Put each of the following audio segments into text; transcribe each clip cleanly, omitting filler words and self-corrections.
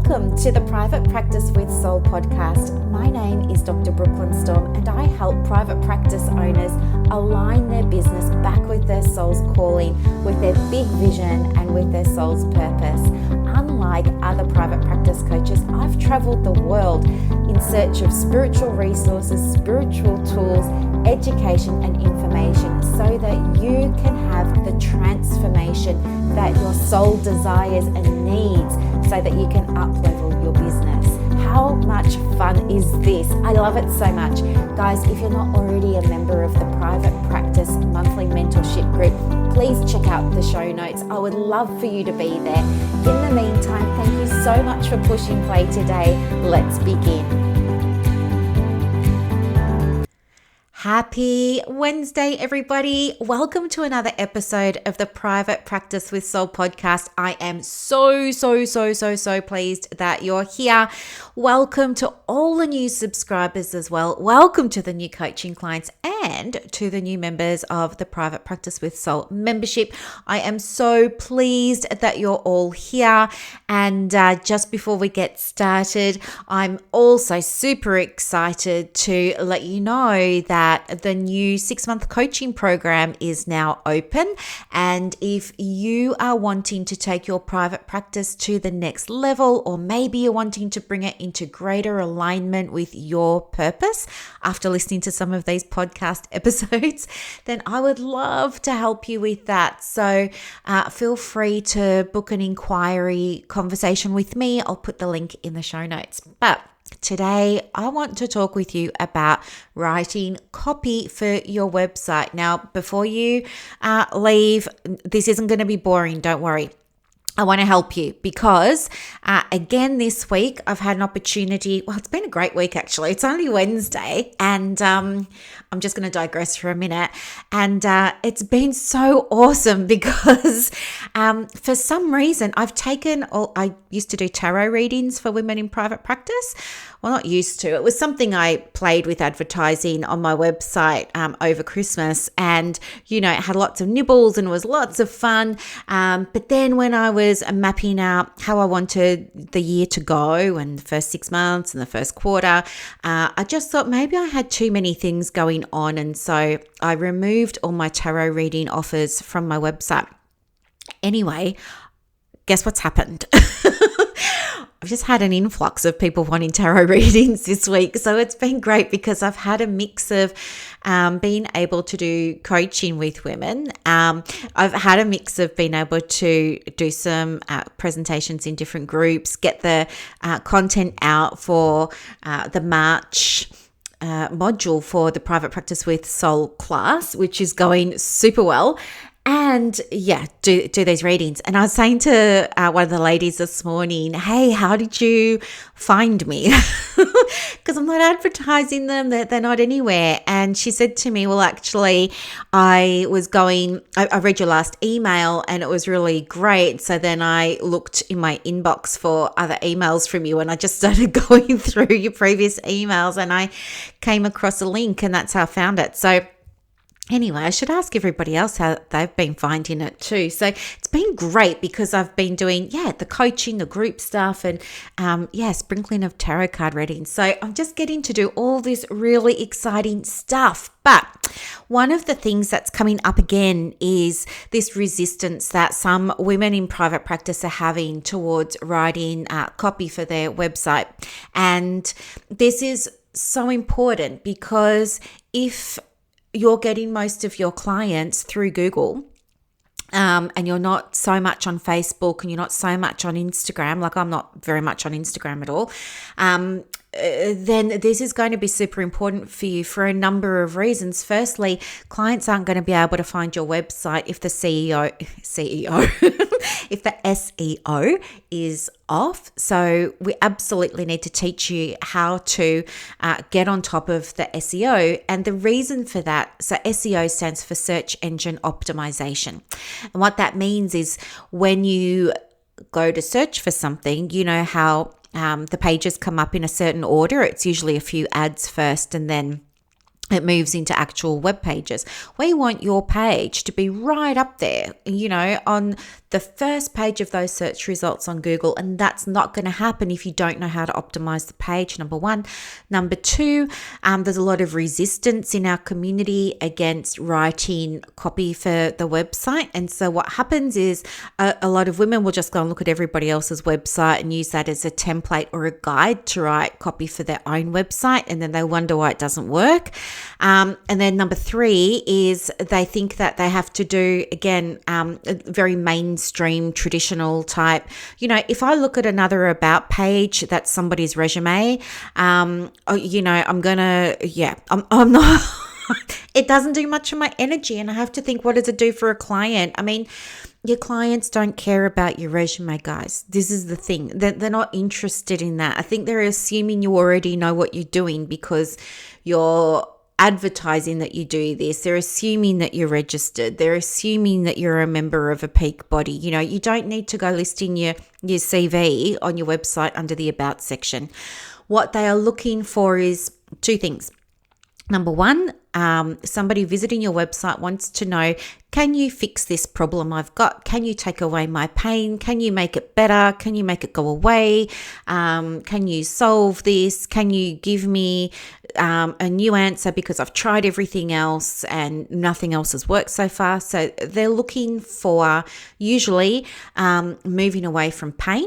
Welcome to the Private Practice with Soul podcast. My name is Dr. Brooklyn Storme, and I help private practice owners align their business back with their soul's calling, with their big vision and with their soul's purpose. Unlike other private practice coaches, I've traveled the world in search of spiritual resources, spiritual tools, education and information so that you can have the transformation that your soul desires and needs so that you can up-level your business. How much fun is this? I love it so much. Guys, if you're not already a member of the Private Practice Monthly Mentorship Group, please check out the show notes. I would love for you to be there. In the meantime, thank you so much for pushing play today. Let's begin. Happy Wednesday, everybody. Welcome to another episode of the Private Practice with Soul podcast. I am so pleased that you're here. Welcome to all the new subscribers as well. Welcome to the new coaching clients and to the new members of the Private Practice with Soul membership. I am so pleased that you're all here. And just before we get started, I'm also super excited to let you know that the new 6-month coaching program is now open. And if you are wanting to take your private practice to the next level, or maybe you're wanting to bring it into greater alignment with your purpose after listening to some of these podcast episodes, then I would love to help you with that. So feel free to book an inquiry conversation with me. I'll put the link in the show notes. But today, I want to talk with you about writing copy for your website. Now, before you leave, this isn't going to be boring, don't worry. I want to help you because, again, this week I've had an opportunity. Well, it's been a great week, actually. It's only Wednesday, and I'm just going to digress for a minute. And it's been so awesome because for some reason I used to do tarot readings for women in private practice. Well, not used to. It was something I played with advertising on my website over Christmas, and it had lots of nibbles and it was lots of fun. But then when I was mapping out how I wanted the year to go and the first 6 months and the first quarter, I just thought maybe I had too many things going on, and so I removed all my tarot reading offers from my website. Anyway, guess what's happened? I've just had an influx of people wanting tarot readings this week. So it's been great because I've had a mix of being able to do coaching with women. I've had a mix of being able to do some presentations in different groups, get the content out for the March module for the Private Practice with Soul class, which is going super well. And do these readings. And I was saying to one of the ladies this morning, hey, how did you find me? Because I'm not advertising them, they're not anywhere. And she said to me, well, actually, I read your last email and it was really great. So then I looked in my inbox for other emails from you, and I just started going through your previous emails and I came across a link, and that's how I found it. So anyway, I should ask everybody else how they've been finding it too. So it's been great because I've been doing, the coaching, the group stuff, and sprinkling of tarot card readings. So I'm just getting to do all this really exciting stuff. But one of the things that's coming up again is this resistance that some women in private practice are having towards writing copy for their website. And this is so important because if you're getting most of your clients through Google, and you're not so much on Facebook and you're not so much on Instagram, like I'm not very much on Instagram at all, then this is going to be super important for you for a number of reasons. Firstly, clients aren't going to be able to find your website if the if the SEO is off. So we absolutely need to teach you how to get on top of the SEO. And the reason for that, so SEO stands for search engine optimization. And what that means is when you go to search for something, you know how the pages come up in a certain order. It's usually a few ads first and then it moves into actual web pages. We want your page to be right up there, on the first page of those search results on Google. And that's not going to happen if you don't know how to optimize the page, number one. Number two, there's a lot of resistance in our community against writing copy for the website. And so what happens is a lot of women will just go and look at everybody else's website and use that as a template or a guide to write copy for their own website. And then they wonder why it doesn't work. And then number three is they think that they have to do, again, a very mainstream traditional type. If I look at another about page that's somebody's resume, I'm not, it doesn't do much for my energy. And I have to think, what does it do for a client? I mean, your clients don't care about your resume, guys. This is the thing. They're not interested in that. I think they're assuming you already know what you're doing because you're advertising that you do this. They're assuming that you're registered. They're assuming that you're a member of a peak body. You don't need to go listing your CV on your website under the About section. What they are looking for is two things. Number one, somebody visiting your website wants to know, can you fix this problem I've got? Can you take away my pain? Can you make it better? Can you make it go away? Can you solve this? Can you give me a new answer because I've tried everything else and nothing else has worked so far? So they're looking for usually moving away from pain.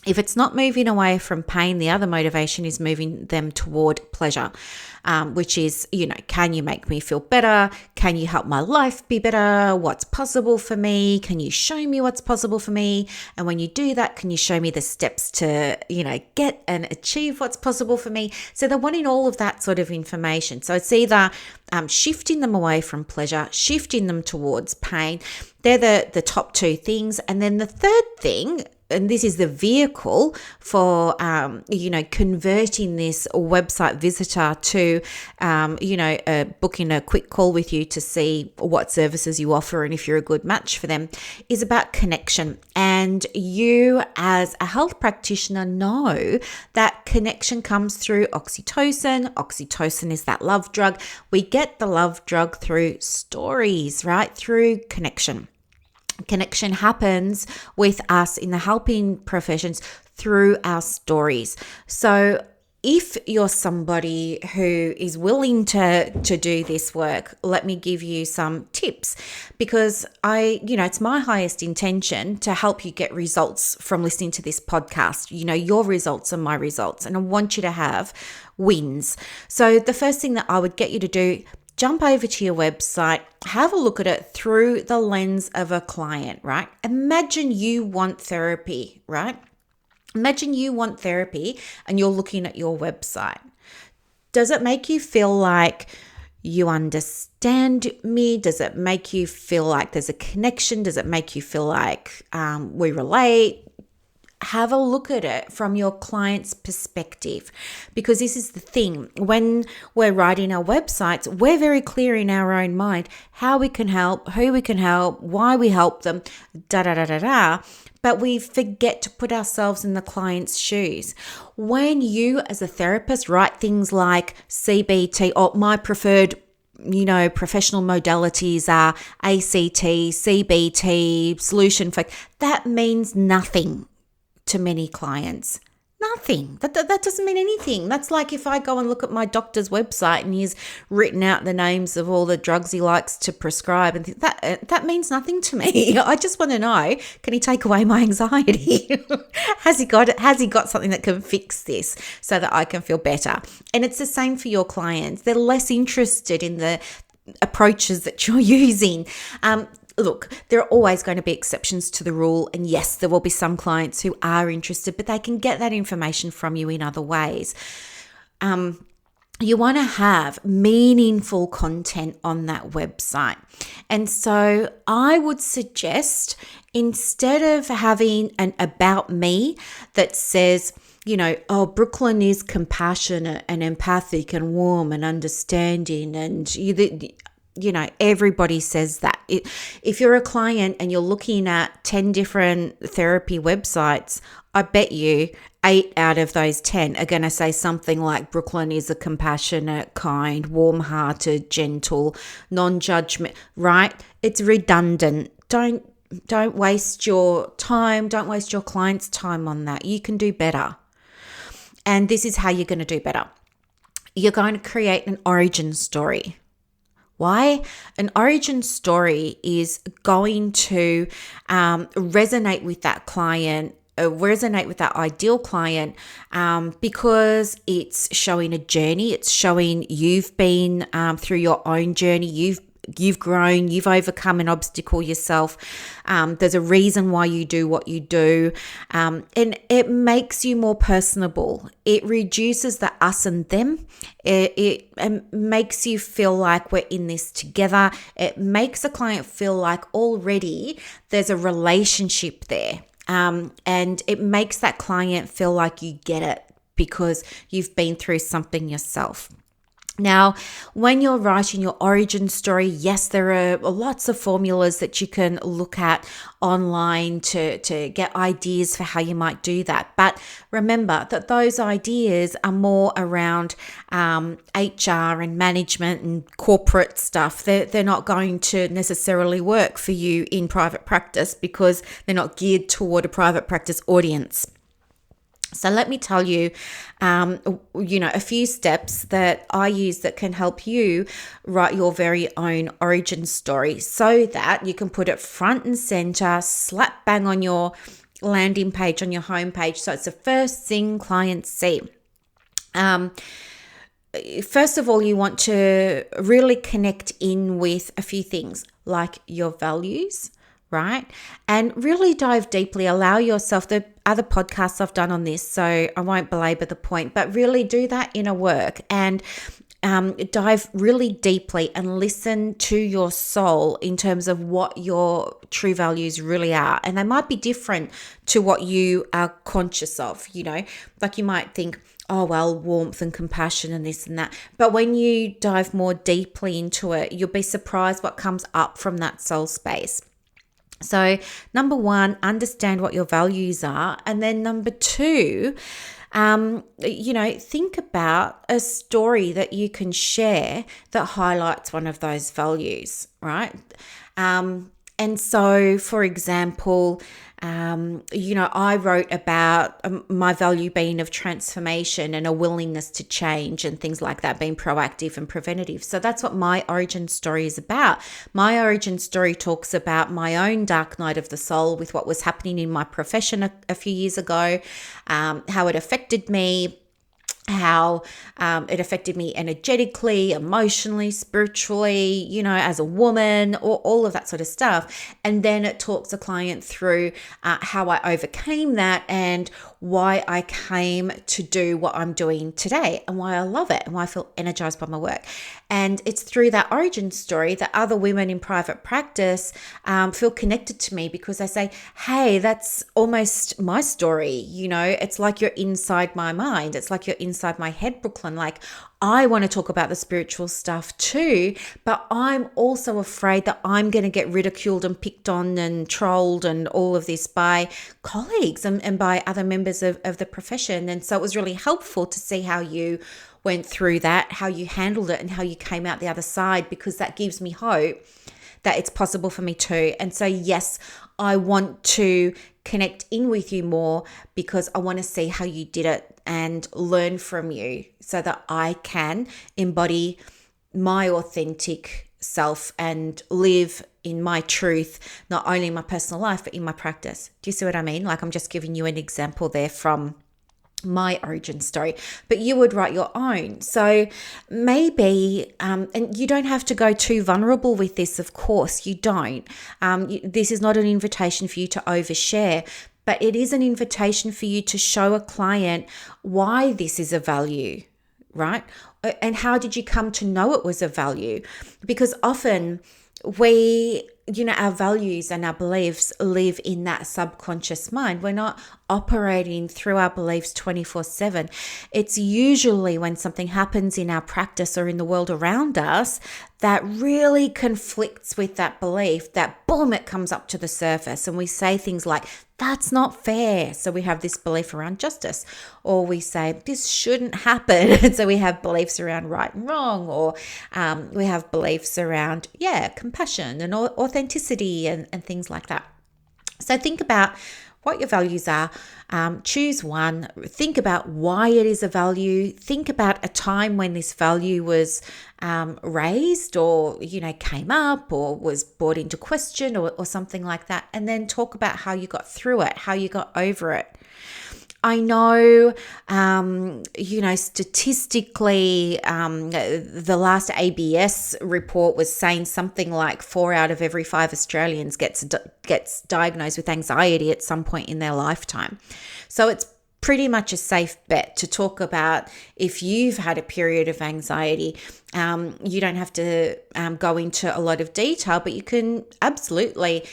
If it's not moving away from pain, the other motivation is moving them toward pleasure, which is, can you make me feel better? Can you help my life be better? What's possible for me? Can you show me what's possible for me? And when you do that, can you show me the steps to, get and achieve what's possible for me? So they're wanting all of that sort of information. So it's either shifting them away from pleasure, shifting them towards pain. They're the top two things. And then the third thing, and this is the vehicle for, converting this website visitor to, booking a quick call with you to see what services you offer and if you're a good match for them, is about connection. And you as a health practitioner know that connection comes through oxytocin. Oxytocin is that love drug. We get the love drug through stories, right? Through connection. Connection happens with us in the helping professions through our stories. So if you're somebody who is willing to do this work, let me give you some tips, because it's my highest intention to help you get results from listening to this podcast. Your results are my results, and I want you to have wins. So the first thing that I would get you to do, jump over to your website, have a look at it through the lens of a client, right? Imagine you want therapy, right? Imagine you want therapy and you're looking at your website. Does it make you feel like you understand me? Does it make you feel like there's a connection? Does it make you feel like we relate? Have a look at it from your client's perspective, because this is the thing. When we're writing our websites, we're very clear in our own mind how we can help, who we can help, why we help them, but we forget to put ourselves in the client's shoes. When you as a therapist write things like CBT, or my preferred professional modalities are ACT, CBT, solution for, that means nothing to many clients. Nothing. That doesn't mean anything. That's like if I go and look at my doctor's website and he's written out the names of all the drugs he likes to prescribe, and that means nothing to me. I just want to know, can he take away my anxiety? Has he got something that can fix this so that I can feel better? And it's the same for your clients. They're less interested in the approaches that you're using. Look, there are always going to be exceptions to the rule. And yes, there will be some clients who are interested, but they can get that information from you in other ways. You want to have meaningful content on that website. And so I would suggest, instead of having an about me that says, Brooklyn is compassionate and empathic and warm and understanding, and everybody says that. If you're a client and you're looking at 10 different therapy websites, I bet you 8 out of those 10 are going to say something like Brooklyn is a compassionate, kind, warm-hearted, gentle, non-judgment, right? It's redundant. Don't waste your time. Don't waste your client's time on that. You can do better. And this is how you're going to do better. You're going to create an origin story. Why? An origin story is going to resonate with that client, resonate with that ideal client, because it's showing a journey. It's showing you've been through your own journey. You've grown, you've overcome an obstacle yourself. There's a reason why you do what you do. And it makes you more personable. It reduces the us and them. It makes you feel like we're in this together. It makes a client feel like already there's a relationship there. And it makes that client feel like you get it because you've been through something yourself. Now, when you're writing your origin story, yes, there are lots of formulas that you can look at online to get ideas for how you might do that. But remember that those ideas are more around HR and management and corporate stuff. They're not going to necessarily work for you in private practice because they're not geared toward a private practice audience. So let me tell you, a few steps that I use that can help you write your very own origin story so that you can put it front and center, slap bang on your landing page, on your homepage. So it's the first thing clients see. First of all, you want to really connect in with a few things like your values, right? And really dive deeply, allow yourself, the other podcasts I've done on this, so I won't belabor the point, but really do that inner work and dive really deeply and listen to your soul in terms of what your true values really are. And they might be different to what you are conscious of, like you might think, oh, well, warmth and compassion and this and that. But when you dive more deeply into it, you'll be surprised what comes up from that soul space. So number one, understand what your values are. And then number two, think about a story that you can share that highlights one of those values, right? And so, for example, I wrote about my value being of transformation and a willingness to change and things like that, being proactive and preventative. So that's what my origin story is about. My origin story talks about my own dark night of the soul with what was happening in my profession a few years ago, how it affected me, how it affected me energetically, emotionally, spiritually, as a woman, or all of that sort of stuff. And then it talks a client through how I overcame that and why I came to do what I'm doing today and why I love it and why I feel energized by my work. And it's through that origin story that other women in private practice feel connected to me because they say, hey, that's almost my story. It's like you're inside my mind. It's like you're inside my head, Brooklyn. Like, I want to talk about the spiritual stuff too, but I'm also afraid that I'm going to get ridiculed and picked on and trolled and all of this by colleagues and by other members of the profession. And so it was really helpful to see how you went through that, how you handled it, and how you came out the other side, because that gives me hope that it's possible for me too. And so, yes, I want to connect in with you more because I want to see how you did it and learn from you so that I can embody my authentic self and live in my truth, not only in my personal life, but in my practice. Do you see what I mean? Like, I'm just giving you an example there from my origin story, but you would write your own. So maybe, and you don't have to go too vulnerable with this, of course, you don't. This is not an invitation for you to overshare, but it is an invitation for you to show a client why this is a value, right? And how did you come to know it was a value? Because often we our values and our beliefs live in that subconscious mind. We're not operating through our beliefs 24/7. It's usually when something happens in our practice or in the world around us that really conflicts with that belief, that boom, it comes up to the surface and we say things like, that's not fair. So we have this belief around justice, or we say this shouldn't happen. And so we have beliefs around right and wrong, or we have beliefs around, compassion and authenticity and things like that. So think about what your values are. Choose one. Think about why it is a value. Think about a time when this value was raised or, came up or was brought into question or something like that. And then talk about how you got through it, how you got over it. I know, statistically, the last ABS report was saying something like 4 out of every 5 Australians gets diagnosed with anxiety at some point in their lifetime. So it's pretty much a safe bet to talk about if you've had a period of anxiety. You don't have to go into a lot of detail, but you can absolutely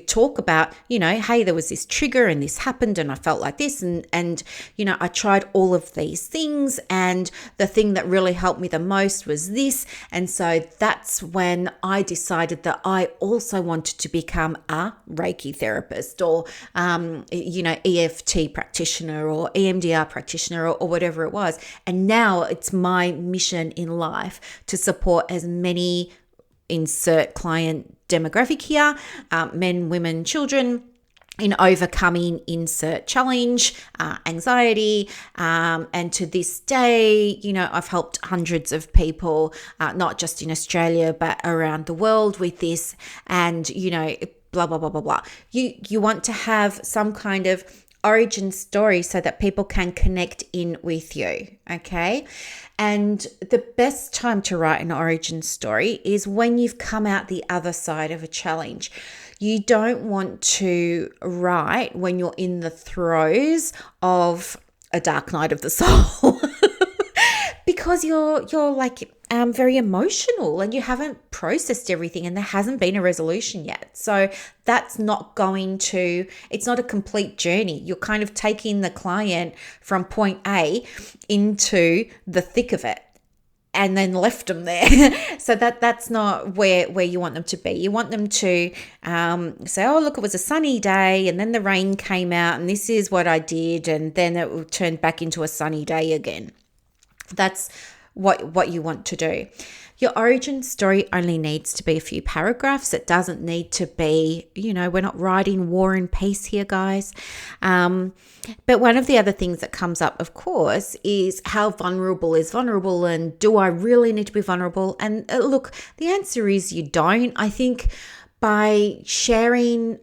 talk about, hey, there was this trigger and this happened and I felt like this and I tried all of these things and the thing that really helped me the most was this. And so that's when I decided that I also wanted to become a Reiki therapist or, EFT practitioner or EMDR practitioner or whatever it was. And now it's my mission in life to support as many, insert client demographic here, men, women, children, in overcoming insert challenge, anxiety. And to this day, I've helped hundreds of people, not just in Australia, but around the world with this. And, blah, blah, blah, blah, blah. You want to have some kind of origin story so that people can connect in with you, okay? And the best time to write an origin story is when you've come out the other side of a challenge. You don't want to write when you're in the throes of a dark night of the soul because you're like very emotional and you haven't processed everything and there hasn't been a resolution yet. So that's not it's not a complete journey. You're kind of taking the client from point A into the thick of it and then left them there. So that's not where you want them to be. You want them to say, oh, look, it was a sunny day and then the rain came out and this is what I did. And then it turned back into a sunny day again. That's what you want to do. Your origin story only needs to be a few paragraphs. It doesn't need to be, we're not writing War and Peace here, guys. But one of the other things that comes up, of course, is how vulnerable is vulnerable and do I really need to be vulnerable? And look, the answer is you don't. I think by sharing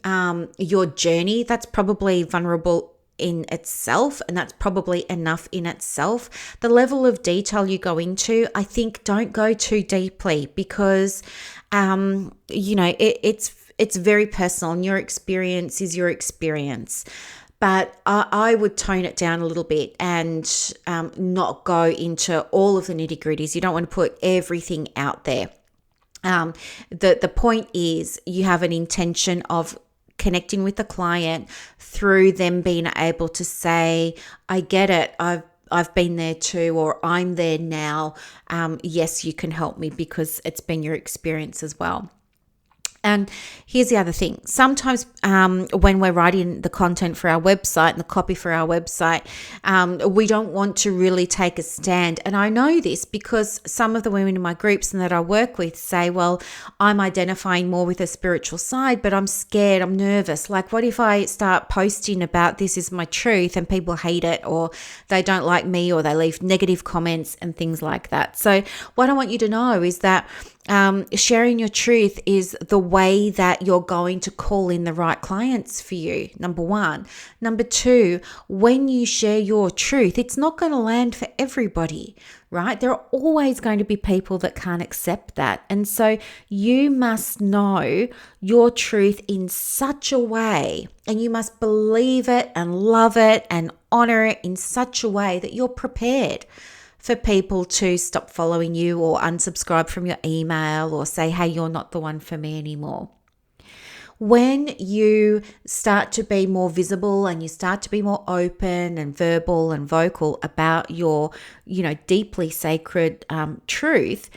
your journey, that's probably vulnerable in itself, and that's probably enough in itself. The level of detail you go into, I think, don't go too deeply because it's very personal and your experience is your experience. But I would tone it down a little bit and not go into all of the nitty-gritties. You don't want to put everything out there. The point is you have an intention of connecting with the client through them being able to say, I get it, I've been there too, or I'm there now. Yes, you can help me because it's been your experience as well. And here's the other thing. Sometimes when we're writing the content for our website and the copy for our website, we don't want to really take a stand. And I know this because some of the women in my groups and that I work with say, well, I'm identifying more with a spiritual side, but I'm scared, I'm nervous. Like, what if I start posting about this is my truth and people hate it, or they don't like me, or they leave negative comments and things like that. So what I want you to know is that sharing your truth is the way that you're going to call in the right clients for you, number one. Number two, when you share your truth, it's not going to land for everybody, right? There are always going to be people that can't accept that. And so you must know your truth in such a way, and you must believe it and love it and honor it in such a way that you're prepared for people to stop following you or unsubscribe from your email or say, hey, you're not the one for me anymore. When you start to be more visible and you start to be more open and verbal and vocal about your, deeply sacred truth,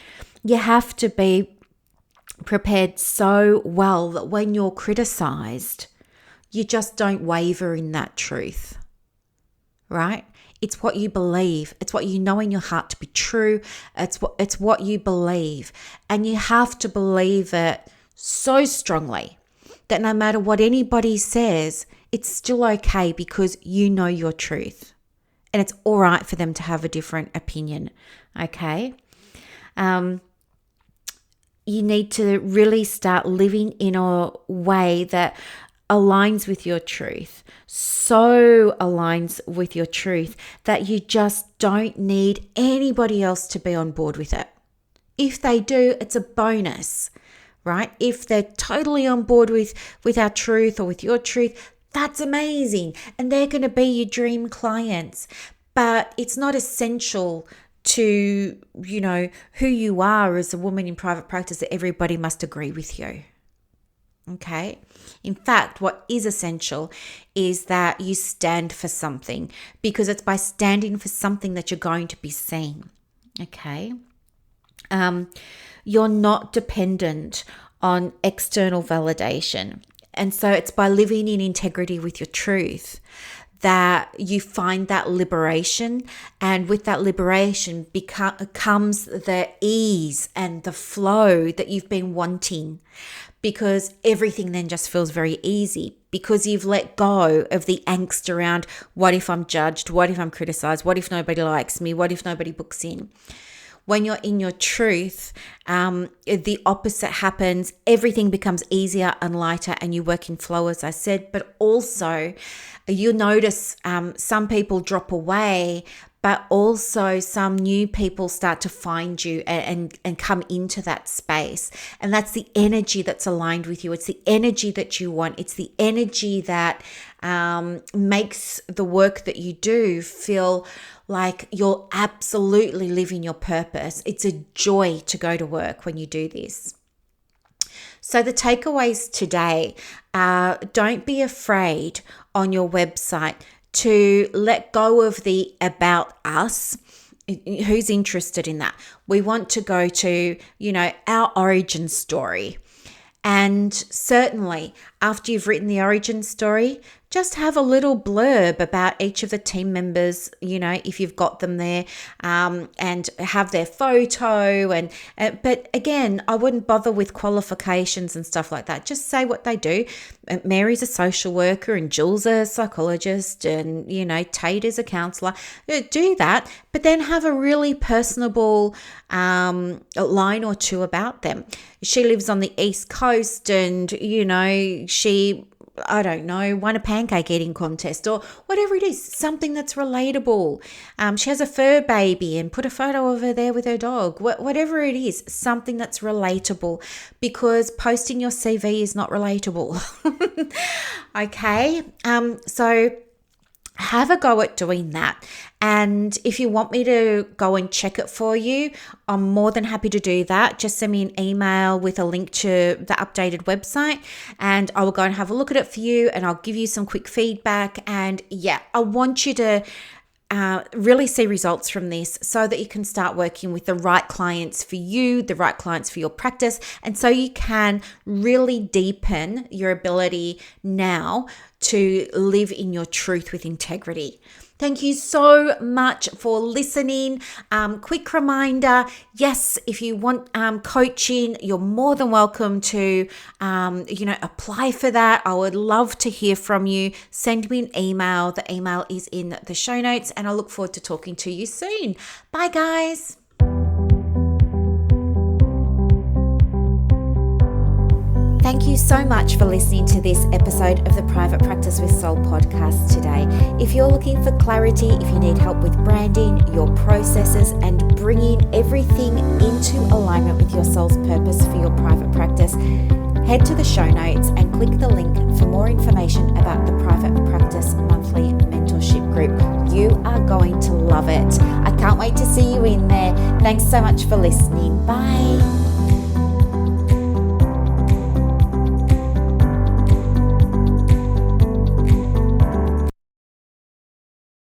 you have to be prepared so well that when you're criticized, you just don't waver in that truth, right? It's what you believe. It's what you know in your heart to be true. It's what you believe. And you have to believe it so strongly that no matter what anybody says, it's still okay because you know your truth. And it's all right for them to have a different opinion, okay? You need to really start living in a way that aligns with your truth, so aligns with your truth that you just don't need anybody else to be on board with it. If they do, it's a bonus, right? If they're totally on board with our truth or with your truth, that's amazing. And they're going to be your dream clients. But it's not essential to, who you are as a woman in private practice that everybody must agree with you. Okay. In fact, what is essential is that you stand for something, because it's by standing for something that you're going to be seen. Okay. You're not dependent on external validation. And so it's by living in integrity with your truth that you find that liberation. And with that liberation comes the ease and the flow that you've been wanting, because everything then just feels very easy because you've let go of the angst around what if I'm judged? What if I'm criticized? What if nobody likes me? What if nobody books in? When you're in your truth, the opposite happens. Everything becomes easier and lighter and you work in flow, as I said, but also you'll notice some people drop away, but also some new people start to find you and come into that space. And that's the energy that's aligned with you. It's the energy that you want. It's the energy that makes the work that you do feel like you're absolutely living your purpose. It's a joy to go to work when you do this. So the takeaways today are, don't be afraid on your website to let go of the about us. Who's interested in that? We want to go to, our origin story. And certainly after you've written the origin story, just have a little blurb about each of the team members, if you've got them there, and have their photo. But again, I wouldn't bother with qualifications and stuff like that. Just say what they do. Mary's a social worker and Jules a psychologist and, Tate is a counselor. Do that, but then have a really personable line or two about them. She lives on the East Coast and, she, I don't know, won a pancake eating contest or whatever it is, something that's relatable. She has a fur baby and put a photo of her there with her dog. Whatever it is, something that's relatable, because posting your CV is not relatable. Okay. So have a go at doing that. And if you want me to go and check it for you, I'm more than happy to do that. Just send me an email with a link to the updated website and I will go and have a look at it for you and I'll give you some quick feedback. And yeah, I want you to really see results from this so that you can start working with the right clients for you, the right clients for your practice. And so you can really deepen your ability now to live in your truth with integrity. Thank you so much for listening. Quick reminder, yes, if you want coaching, you're more than welcome to, apply for that. I would love to hear from you. Send me an email. The email is in the show notes and I look forward to talking to you soon. Bye, guys. Thank you so much for listening to this episode of the Private Practice with Soul podcast today. If you're looking for clarity, if you need help with branding, your processes, and bringing everything into alignment with your soul's purpose for your private practice, head to the show notes and click the link for more information about the Private Practice Monthly Mentorship Group. You are going to love it. I can't wait to see you in there. Thanks so much for listening. Bye.